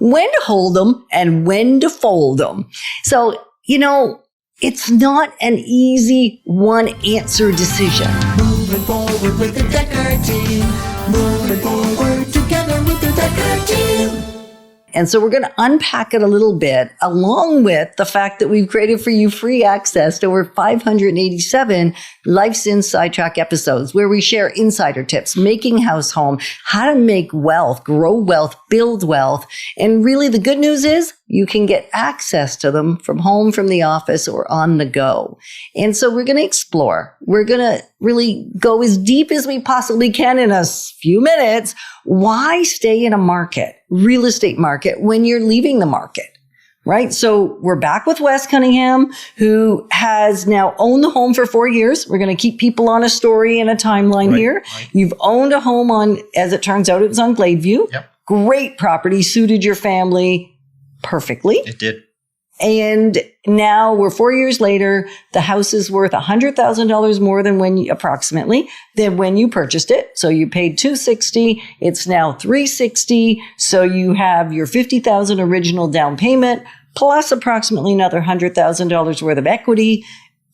when to hold them and when to fold them. So, it's not an easy one answer decision. Moving forward with the Dekker Team. Moving forward together with the Dekker Team. And so we're going to unpack it a little bit, along with the fact that we've created for you free access to over 587 Life's Inside Track episodes where we share insider tips, making house home, how to make wealth, grow wealth, build wealth. And really the good news is you can get access to them from home, from the office, or on the go. And so we're going to explore. We're going to really go as deep as we possibly can in a few minutes. Why stay in a market, real estate market, when you're leaving the market, right? So we're back with Wes Cunningham, who has now owned the home for 4 years. We're going to keep people on a story and a timeline here. Right. You've owned a home on, as it turns out, it was on Gladeview. Yep. Great property, suited your family perfectly. It did. And now we're 4 years later, the house is worth $100,000 more than approximately than when you purchased it. So you paid $260,000. It's now $360,000. So you have your $50,000 original down payment plus approximately another $100,000 worth of equity.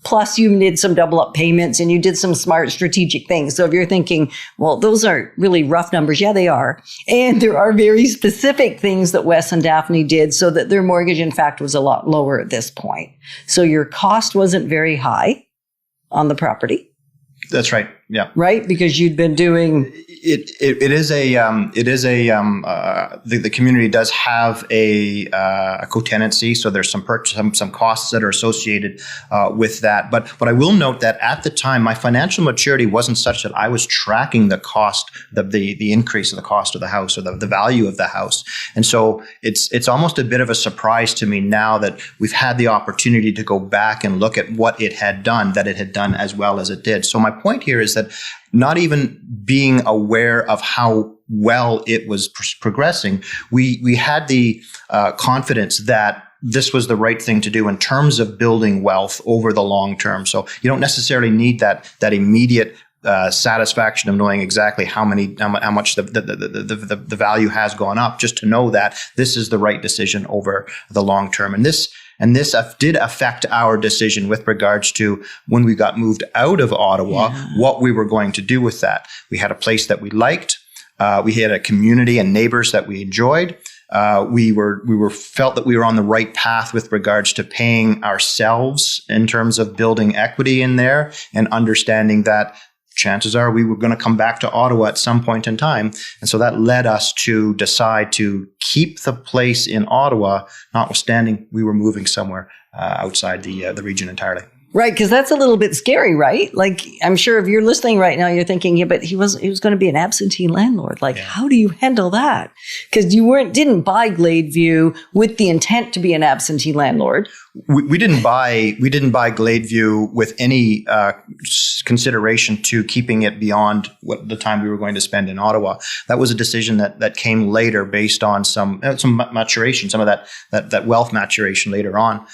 Plus you did some double up payments and you did some smart strategic things. So if you're thinking, well, those aren't really rough numbers. Yeah, they are. And there are very specific things that Wes and Daphne did so that their mortgage, in fact, was a lot lower at this point. So your cost wasn't very high on the property. That's right. Yeah. Right? Because you'd been doing... The community does have a co-tenancy, so there's some costs that are associated with that. But I will note that at the time, my financial maturity wasn't such that I was tracking the cost, the increase of the cost of the house or the value of the house. And so it's almost a bit of a surprise to me now that we've had the opportunity to go back and look at what it had done, that it had done as well as it did. So my point here is that not even being aware of how well it was progressing, we had the confidence that this was the right thing to do in terms of building wealth over the long term. So you don't necessarily need that immediate satisfaction of knowing exactly how much the value has gone up, just to know that this is the right decision over the long term. And this did affect our decision with regards to when we got moved out of Ottawa, what we were going to do with that. We had a place that we liked. We had a community and neighbors that we enjoyed. We felt that we were on the right path with regards to paying ourselves in terms of building equity in there and understanding that chances are we were going to come back to Ottawa at some point in time. And so that led us to decide to keep the place in Ottawa, notwithstanding we were moving somewhere outside the region entirely. Right, because that's a little bit scary, right? Like, I'm sure if you're listening right now, you're thinking, yeah, but he was going to be an absentee landlord. Like, how do you handle that? Because you didn't buy Gladeview with the intent to be an absentee landlord. We didn't buy Gladeview with any consideration to keeping it beyond what the time we were going to spend in Ottawa. That was a decision that came later based on some maturation, some of that wealth maturation later on.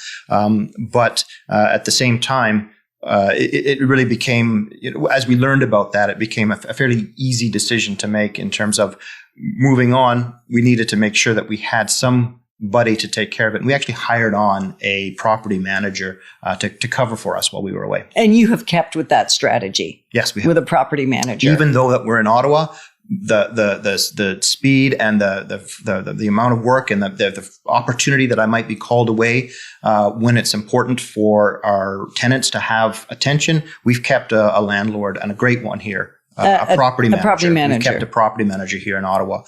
But at the same time, it really became, as we learned about that, it became a fairly easy decision to make in terms of moving on. We needed to make sure that we had somebody to take care of it. And we actually hired on a property manager to cover for us while we were away. And you have kept with that strategy? Yes, we have. With a property manager? Even though that we're in Ottawa, the speed and the amount of work and the opportunity that I might be called away when it's important for our tenants to have attention, we've kept a landlord, and a great one here. A property manager. We've kept a property manager here in Ottawa,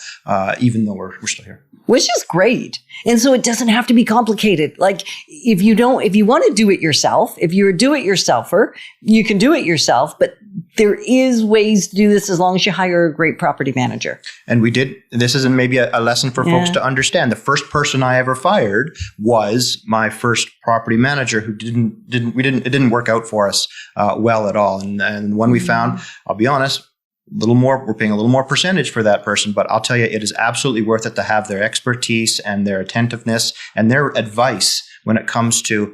even though we're still here. Which is great. And so it doesn't have to be complicated. Like if you want to do it yourself, if you're a do-it-yourselfer, you can do it yourself, but there is ways to do this as long as you hire a great property manager. And we did. This is maybe a lesson for folks to understand. The first person I ever fired was my first property manager who it didn't work out for us well at all. And when we found, I'll be honest, we're paying a little more percentage for that person, but I'll tell you, it is absolutely worth it to have their expertise and their attentiveness and their advice when it comes to,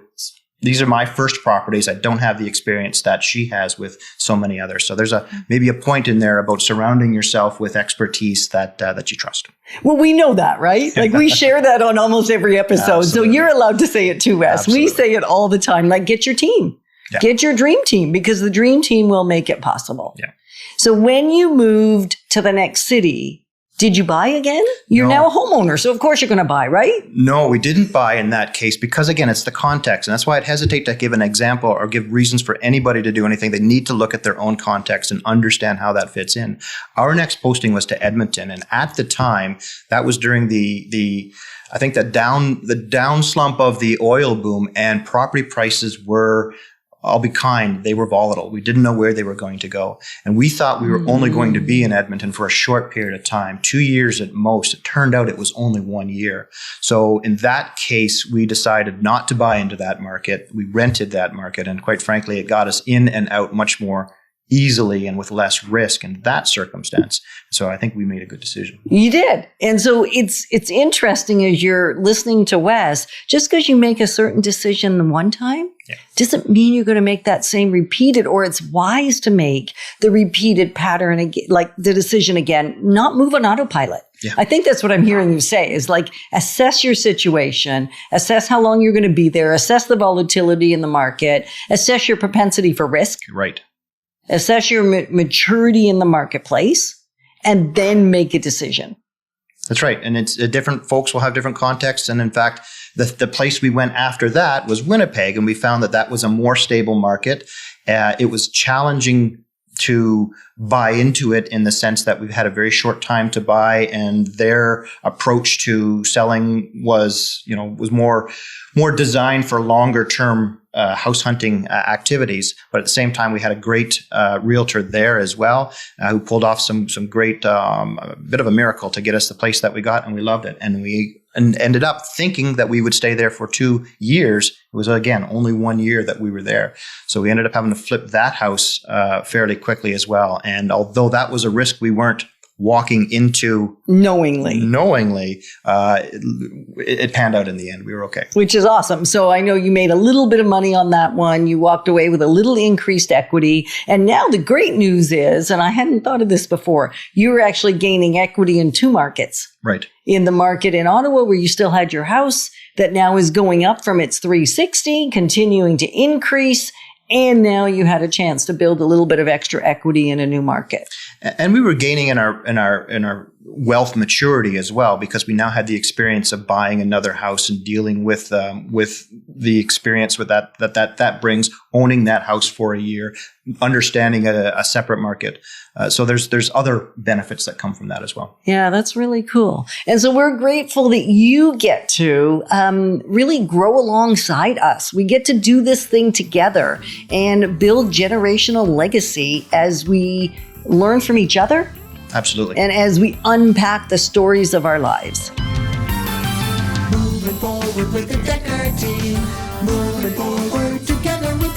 these are my first properties. I don't have the experience that she has with so many others. So there's maybe a point in there about surrounding yourself with expertise that you trust. Well, we know that, right? Like we share that on almost every episode. Absolutely. So you're allowed to say it too, Wes. Absolutely. We say it all the time. Like get your team. Yeah. Get your dream team, because the dream team will make it possible. Yeah. So when you moved to the next city, did you buy again? You're No. now a homeowner. So of course you're going to buy, right? No, we didn't buy in that case because, again, it's the context. And that's why I'd hesitate to give an example or give reasons for anybody to do anything. They need to look at their own context and understand how that fits in. Our next posting was to Edmonton. And at the time, that was during I think the down slump of the oil boom, and property prices were, I'll be kind, they were volatile. We didn't know where they were going to go. And we thought we were only going to be in Edmonton for a short period of time, 2 years at most. It turned out it was only 1 year. So in that case, we decided not to buy into that market. We rented that market. And quite frankly, it got us in and out much more easily and with less risk in that circumstance. So I think we made a good decision. You did. And so it's interesting as you're listening to Wes, just because you make a certain decision one time, doesn't mean you're going to make that same repeated, or it's wise to make the repeated pattern, again, like the decision again, not move on autopilot. Yeah. I think that's what I'm hearing you say is like assess your situation, assess how long you're going to be there, assess the volatility in the market, assess your propensity for risk. Right. Assess your maturity in the marketplace, and then make a decision. That's right. And it's different folks will have different contexts. And in fact, the place we went after that was Winnipeg. And we found that was a more stable market. It was challenging to buy into it in the sense that we've had a very short time to buy, and their approach to selling was more designed for longer term house hunting activities. But at the same time, we had a great realtor there as well, who pulled off some great, a bit of a miracle to get us the place that we got, and we loved it. And we ended up thinking that we would stay there for 2 years. It was, again, only 1 year that we were there. So we ended up having to flip that house fairly quickly as well. And although that was a risk we weren't walking into knowingly, it panned out in the end. We were okay. Which is awesome. So I know you made a little bit of money on that one. You walked away with a little increased equity. And now the great news is, and I hadn't thought of this before, you're actually gaining equity in 2 markets. Right. In the market in Ottawa, where you still had your house, that now is going up from its 360, continuing to increase. And now you had a chance to build a little bit of extra equity in a new market. And we were gaining in our wealth maturity as well, because we now had the experience of buying another house and dealing with the experience with that brings, owning that house for a year, understanding a separate market. So there's other benefits that come from that as well. Yeah, that's really cool. And so we're grateful that you get to really grow alongside us. We get to do this thing together and build generational legacy as we learn from each other. Absolutely. And as we unpack the stories of our lives. Moving forward with the Dekker Team. Moving forward together with